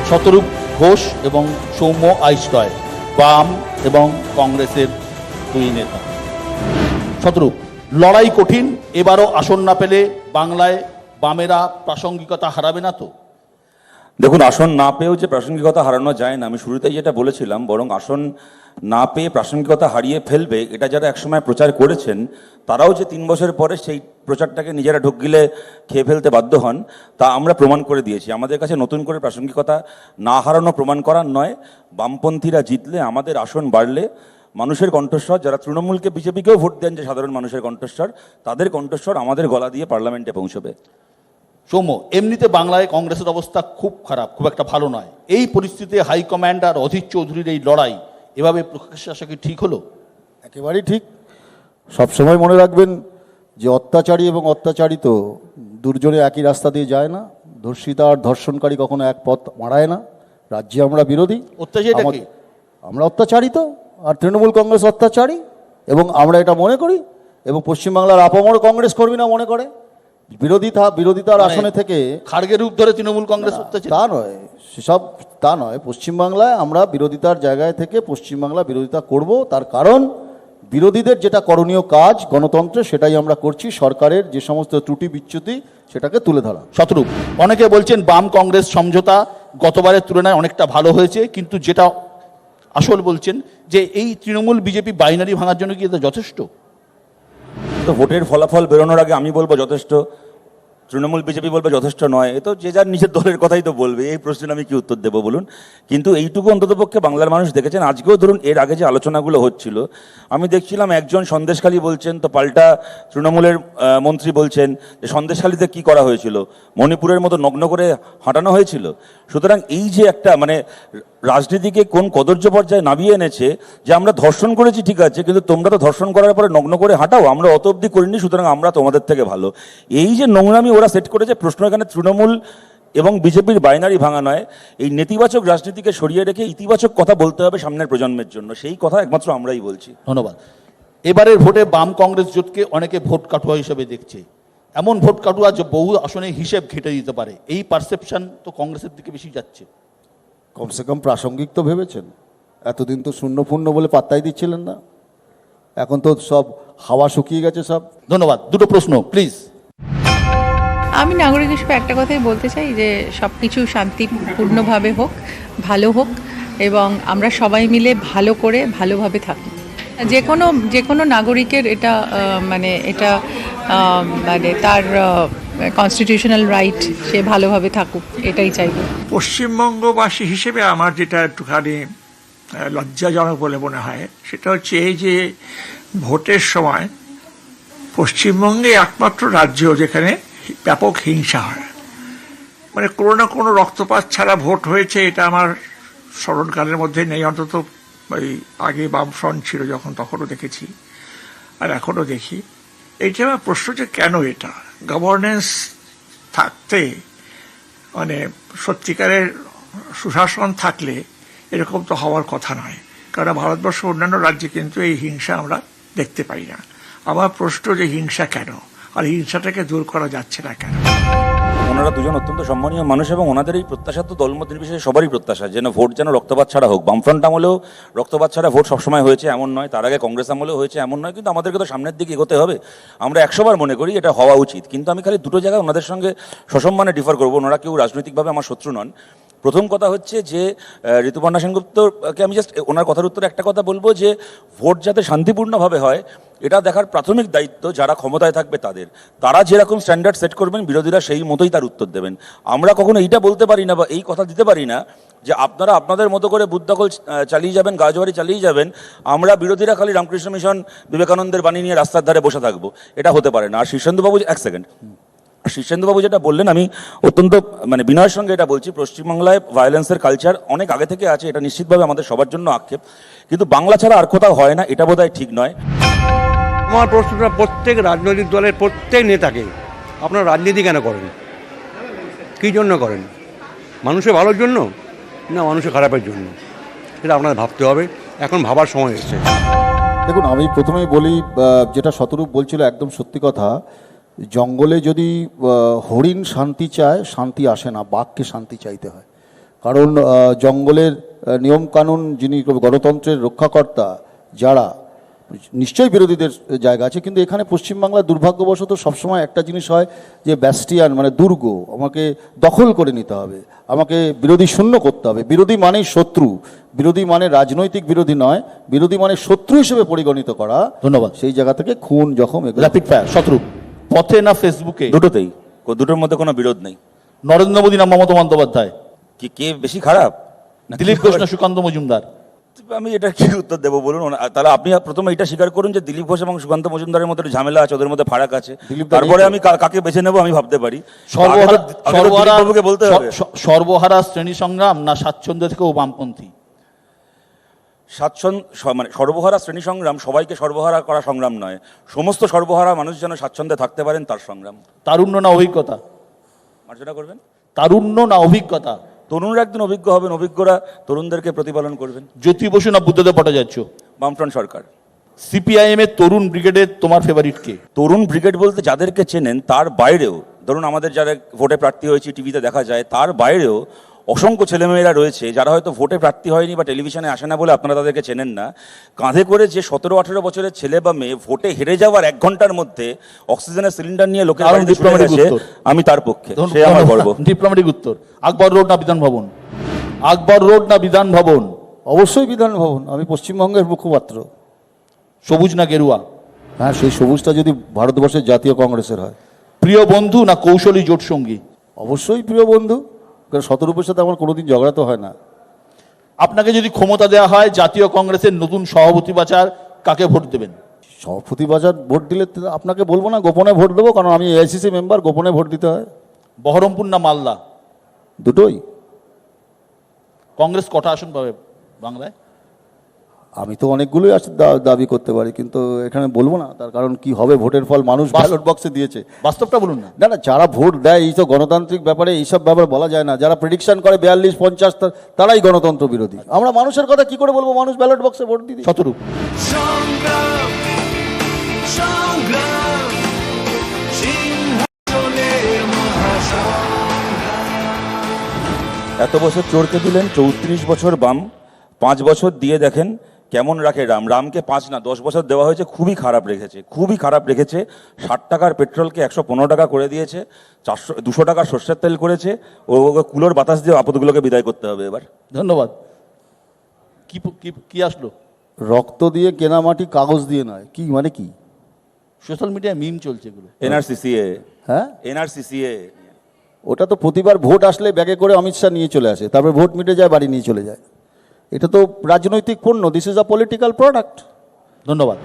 শতরূপ ঘোষ এবং সৌম্য আইচটয়, বাম এবং কংগ্রেসের দুই নেতা। শতরূপ, লড়াই কঠিন, এবারও আসন না পেলে বাংলায় বামেরা প্রাসঙ্গিকতা হারাবে না তো? দেখুন, আসন না পেয়েও যে প্রাসঙ্গিকতা হারানো যায় না, আমি শুরুতেই যেটা বলেছিলাম, বরং আসন না পেয়ে প্রাসঙ্গিকতা হারিয়ে ফেলবে এটা যারা একসময় প্রচার করেছেন তারাও যে 3 বছর পরে সেই প্রচারটাকে নিজেরা ঢোক গিলে খেয়ে ফেলতে বাধ্য হন তা আমরা প্রমাণ করে দিয়েছি। আমাদের কাছে নতুন করে প্রাসঙ্গিকতা না হারানো প্রমাণ করার নয়, বামপন্থীরা জিতলে, আমাদের আসন বাড়লে মানুষের কণ্ঠস্বর, যারা তৃণমূলকে বিজেপিকেও ভোট দেন যে সাধারণ মানুষের কণ্ঠস্বর, তাদের কণ্ঠস্বর আমাদের গলা দিয়ে পার্লামেন্টে পৌঁছবে। সৌম্য, এমনিতে বাংলায় কংগ্রেসের অবস্থা খুব খারাপ, খুব একটা ভালো নয়। এই পরিস্থিতিতে হাইকমান্ড আর অধীর চৌধুরীর এই লড়াই এভাবে প্রকাশ্যে আসা কি ঠিক হলো? একেবারেই ঠিক। সবসময় মনে রাখবেন যে অত্যাচারী এবং অত্যাচারিত দুর্জনে একই রাস্তা দিয়ে যায় না। ধর্ষিতা আর ধর্ষণকারী কখনো এক পথ মারায় না। রাজ্যে আমরা বিরোধী, আমরা অত্যাচারিত, আর তৃণমূল কংগ্রেস অত্যাচারী, এবং আমরা এটা মনে করি, এবং পশ্চিমবাংলার আপামর কংগ্রেস কর্মীরা মনে করে। বিরোধিতার আসনে থেকে খাড়গের রূপ ধরে তৃণমূল কংগ্রেস অত্যাচারী তা নয়, সেসব তা নয়। পশ্চিমবাংলায় আমরা বিরোধিতার জায়গায় থেকে পশ্চিমবাংলা বিরোধিতা করব, তার কারণ বিরোধীদের যেটা করণীয় কাজ গণতন্ত্রে সেটাই আমরা করছি। সরকারের যে সমস্ত ত্রুটি বিচ্যুতি সেটাকে তুলে ধরা। শতরূপ, অনেকে বলছেন বাম কংগ্রেস সমঝোতা গতবারের তুলনায় অনেকটা ভালো হয়েছে, কিন্তু যেটা আসল বলছেন যে এই তৃণমূল বিজেপি বাইনারি ভাঙার জন্য কি এটা যথেষ্ট? তো ভোটের ফলাফল বেরোনোর আগে আমি বলবো যথেষ্ট, তৃণমূল বিজেপি বলবে যথেষ্ট নয়। এ তো যে যার নিজের দলের কথাই তো বলবে, এই প্রশ্নে আমি কি উত্তর দেবো বলুন? কিন্তু এইটুকু অন্ততপক্ষে বাংলার মানুষ দেখেছেন। আজকেও ধরুন, এর আগে যে আলোচনাগুলো হচ্ছিল, আমি দেখছিলাম একজন সন্দেশখালী বলছেন, তো পাল্টা তৃণমূলের মন্ত্রী বলছেন যে সন্দেশখালীতে কি করা হয়েছিল, মণিপুরের মতো নগ্ন করে হাঁটানো হয়েছিল। সুতরাং এই যে একটা রাজনীতিকে কোন কদর্য পর্যায়ে নামিয়ে এনেছে যে আমরা ধর্ষণ করেছি ঠিক আছে, কিন্তু তোমরা তো ধর্ষণ করার পরে নগ্ন করে হাঁটাও, আমরা অত অবধি করিনি, সুতরাং আমরা তোমাদের থেকে ভালো। এই যে নোংরামি ওরা সেট করেছে, প্রশ্ন এখানে তৃণমূল এবং বিজেপির বাইনারি ভাঙা নয়। এই নেতিবাচক রাজনীতিকে সরিয়ে রেখে ইতিবাচক কথা বলতে হবে সামনের প্রজন্মের জন্য, সেই কথা একমাত্র আমরাই বলছি। ধন্যবাদ। এবারের ভোটে বাম কংগ্রেস জোটকে অনেকে ভোট কাটুয়া হিসেবে দেখছে। এমন ভোট কাটুয়া যে বহু আসনে হিসেব ঘেটে দিতে পারে, এই পারসেপশন তো কংগ্রেসের দিকে বেশি যাচ্ছে। কমসে কম প্রাসঙ্গিক তো ভেবেছেন। এতদিন তো শূন্য পূর্ণ বলে পাত্তাই দিচ্ছিলেন না, এখন তো সব হাওয়া শুকিয়ে গেছে সব। ধন্যবাদ। দুটো প্রশ্ন প্লিজ। আমি নাগরিক হিসেবে একটা কথাই বলতে চাই যে সব কিছু শান্তিপূর্ণভাবে হোক, ভালো হোক, এবং আমরা সবাই মিলে ভালো করে ভালোভাবে থাকি। যে কোনো নাগরিকের এটা তার কনস্টিটিউশনাল রাইট, সে ভালোভাবে থাকুক, এটাই চাইব। পশ্চিমবঙ্গবাসী হিসেবে আমার যেটা একটুখানি লজ্জাজনক বলে মনে হয় সেটা হচ্ছে এই যে ভোটের সময় পশ্চিমবঙ্গে একমাত্র রাজ্য যেখানে ব্যাপক হিংসা হয়, কোনো না কোনো রক্তপাত ছাড়া ভোট হয়েছে, এটা আমার স্মরণকালের মধ্যে নেই। অন্তত ওই আগে বামফ্রন্ট ছিল যখন, তখনও দেখেছি আর এখনও দেখি। এইটা আমার প্রশ্ন যে কেন এটা গভর্নেন্স থাকতে, সত্যিকারের সুশাসন থাকলে এরকম তো হওয়ার কথা নয়। কারণ ভারতবর্ষ অন্যান্য রাজ্যে কিন্তু এই হিংসা আমরা দেখতে পাই না। আমার প্রশ্ন যে হিংসা কেন, আর হিংসাটাকে দূর করা যাচ্ছে না কেন? ওনারা দুজন অত্যন্ত সম্মানীয় মানুষ, এবং ওনাদের এই প্রত্যাশা তো দলমত নির্বিশেষে সবারই প্রত্যাশা যেন ভোট যেন রক্তপাত ছাড়া হোক। বামফ্রন্ট আমলেও রক্তপাত ছাড়া ভোট সবসময় হয়েছে এমন নয়, তার আগে কংগ্রেস আমলেও হয়েছে এমন নয়, কিন্তু আমাদেরকে তো সামনের দিকে এগোতে হবে। আমরা 100 বার মনে করি এটা হওয়া উচিত, কিন্তু আমি খালি দুটো জায়গায় ওনাদের সঙ্গে সসম্মানে ডিফার করবো। ওনারা কেউ রাজনৈতিকভাবে আমার শত্রু নন। প্রথম কথা হচ্ছে যে ঋতুপর্ণা সেনগুপ্তকে আমি জাস্ট ওনার কথার উত্তরে একটা কথা বলবো যে ভোট যাতে শান্তিপূর্ণভাবে হয় এটা দেখার প্রাথমিক দায়িত্ব যারা ক্ষমতায় থাকবে তাদের। তারা যেরকম স্ট্যান্ডার্ড সেট করবেন বিরোধীরা সেই মতোই তার উত্তর দেবেন। আমরা কখনো এইটা বলতে পারি না বা এই কথা দিতে পারি না যে আপনারা আপনাদের মতো করে বুদ্ধকল চালিয়ে যাবেন, গাজবাড়ি চালিয়ে যাবেন, আমরা বিরোধীরা খালি রামকৃষ্ণ মিশন বিবেকানন্দের বাণী নিয়ে রাস্তার ধারে বসে থাকবো, এটা হতে পারে না। আর শীর্ষেন্দুবাবু, এক সেকেন্ড, শীর্ষেন্দুবাবু যেটা বললেন আমি অত্যন্ত বিনয়ের সঙ্গে এটা বলছি, পশ্চিমবাংলায় ভায়োলেন্সের কালচার অনেক আগে থেকে আছে, এটা নিশ্চিতভাবে আমাদের সবার জন্য আক্ষেপ, কিন্তু বাংলা ছাড়া আর কোথাও হয় না, এটা বোধহয় ঠিক নয়। আমার প্রশ্নটা প্রত্যেক রাজনৈতিক দলের প্রত্যেক নেতাকে, আপনারা রাজনীতি কেন করেন, কী জন্য করেন? মানুষের ভালোর জন্য না মানুষের খারাপের জন্য? এটা আপনাদের ভাবতে হবে, এখন ভাবার সময় এসেছে। দেখুন, আমি প্রথমেই বলি, যেটা শতরূপ বলছিল একদম সত্যি কথা। জঙ্গলে যদি হরিণ শান্তি চায়, শান্তি আসে না, বাঘকে শান্তি চাইতে হয়। কারণ জঙ্গলের নিয়মকানুন যিনি গণতন্ত্রের রক্ষাকর্তা যারা, নিশ্চয়ই বিরোধীদের জায়গা আছে, কিন্তু এখানে পশ্চিমবাংলার দুর্ভাগ্যবশত সবসময় একটা জিনিস হয় যে ব্যাস্টিয়ান মানে দুর্গ, আমাকে দখল করে নিতে হবে, আমাকে বিরোধী শূন্য করতে হবে। বিরোধী মানেই শত্রু, বিরোধী মানে রাজনৈতিক বিরোধী নয়, বিরোধী মানে শত্রু হিসেবে পরিগণিত করা। ধন্যবাদ। সেই জায়গা থেকে খুন জখম এগুলো র্যাপিড ফায়ার শতরূপ, পথে না ফেসবুকে? দুটোতেই, দুটোর মধ্যে কোনো বিরোধ নেই। নরেন্দ্র মোদী না মমতা বন্দ্যোপাধ্যায়? কে বেশি খারাপ? দিলীপ ঘোষ না সুকান্ত মজুমদার? আমি এটা কি উত্তর দেবো বলুন? তাহলে আপনি প্রথমে এটা স্বীকার করুন যে দিলীপ ঘোষ এবং সুকান্ত মজুমদারের মধ্যে ঝামেলা আছে, ওদের মধ্যে ফারাক আছে। তারপরে আমি কাকে বেছে নেবো আমি ভাবতে পারি। দিলীপবাবুকে বলতে হবে সর্বহারা শ্রেণী সংগ্রাম না স্বাচ্ছন্দ্য থেকেও বামপন্থী? মানে সর্বহারা শ্রেণী সংগ্রাম সবাইকে সর্বহারা করা সংগ্রাম নয়, সমস্ত সর্বহারা মানুষ যেন স্বাচ্ছন্দ্যে থাকতে পারেন তার সংগ্রাম। তারুণ্য না অভিজ্ঞতা? মার্জনা করবেন। তারুণ্য না অভিজ্ঞতা? তরুণরা একদিন অভিজ্ঞ হবেন, অভিজ্ঞরা তরুণদেরকে প্রতিপালন করবেন। জ্যোতি বসু না বুদ্ধদেব ভট্টাচার্য? বামফ্রন্ট সরকার। সিপিআইএম এর তরুণ ব্রিগেডের তোমার ফেভারিট কে? তরুণ ব্রিগেড বলতে যাদেরকে চেনেন তার বাইরেও, ধরুন আমাদের যারা ভোটে প্রার্থী হয়েছে টিভিতে দেখা যায়, তার বাইরেও অসংখ্য ছেলেমেয়েরা রয়েছে যারা হয়তো ভোটে প্রার্থী হয়নি বা টেলিভিশনে আসে না বলে আপনারা তাদেরকে চেনেন না। কাঁধে করে যে 17-18 বছরের ছেলে বা মেয়ে ভোটে হেরে যাওয়ার 1 ঘন্টার মধ্যে অক্সিজেনের সিলিন্ডার নিয়ে লোকের বাড়িতে ছুটে গেছে, আমি তার পক্ষে, সে আমার গর্ব। ডিপ্লোম্যাটিক উত্তর। আকবর রোড না বিধান ভবন? আকবর রোড না বিধান ভবন? অবশ্যই বিধান ভবন, আমি পশ্চিমবঙ্গের মুখপাত্র। সবুজ না গেরুয়া? হ্যাঁ, সেই সবুজটা যদি ভারতবর্ষের জাতীয় কংগ্রেসের হয়। প্রিয় বন্ধু না কৌশলী জোট সঙ্গী? অবশ্যই প্রিয় বন্ধু, কারণ শতরূপের সাথে আমার কোনোদিন ঝগড়া তো হয় না। আপনাকে যদি ক্ষমতা দেওয়া হয় জাতীয় কংগ্রেসের নতুন সভাপতি বাছার, কাকে ভোট দেবেন? সভাপতি বাজার ভোট দিলে তো আপনাকে বলবো না, গোপনে ভোট দেবো, কারণ আমি এআইসিসি মেম্বার, গোপনে ভোট দিতে হয়। বহরমপুর না মালদা? দুটোই। কংগ্রেস কটা আসন পাবে বাংলায়? আমি তো অনেকগুলোই দাবি করতে পারি, কিন্তু এখানে বলবো না, তার কারণ কি হবে ভোটের ফল মানুষ ব্যালট বক্সে দিয়েছে। বাস্তবটা বলুন না। না না, যারা ভোট দেয় এইসব গণতান্ত্রিক ব্যাপারে এইসব ব্যাপারে বলা যায় না। যারা প্রেডিকশন করে 42-50 তারাই গণতন্ত্র বিরোধী। আমরা মানুষের কথা কি করে বলবো? মানুষ ব্যালট বক্সে ভোট দিতে। শতরূপ। এত বছর চোরকে দিলেন, 34 বছর বাম, 5 বছর দিয়ে দেখেন কেমন রাখে রাম। রামকে 5 না 10 বছর দেওয়া হয়েছে, খুবই খারাপ রেখেছে, খুবই খারাপ রেখেছে। 60 টাকার পেট্রোলকে 115 টাকা করে দিয়েছে, 200 টাকার সর্ষের তেল করেছে। ও কুলোর বাতাস দিয়ে আপদগুলোকে বিদায় করতে হবে এবার। ধন্যবাদ। কি আসলো? রক্ত দিয়ে কেনা মাটি কাগজ দিয়ে নয়। কি মানে কি? সোশ্যাল মিডিয়ায় মিম চলছে এগুলো। এনআরসিসিএ। হ্যাঁ, এনআরসিসিএ। ওটা তো প্রতিবার ভোট আসলে ব্যাগে করে অমিত শাহ নিয়ে চলে আসে, তারপর ভোট মিটে যায়, বাড়ি নিয়ে চলে যায়। এটা তো রাজনৈতিক পণ্য। This is a political product. ধন্যবাদ।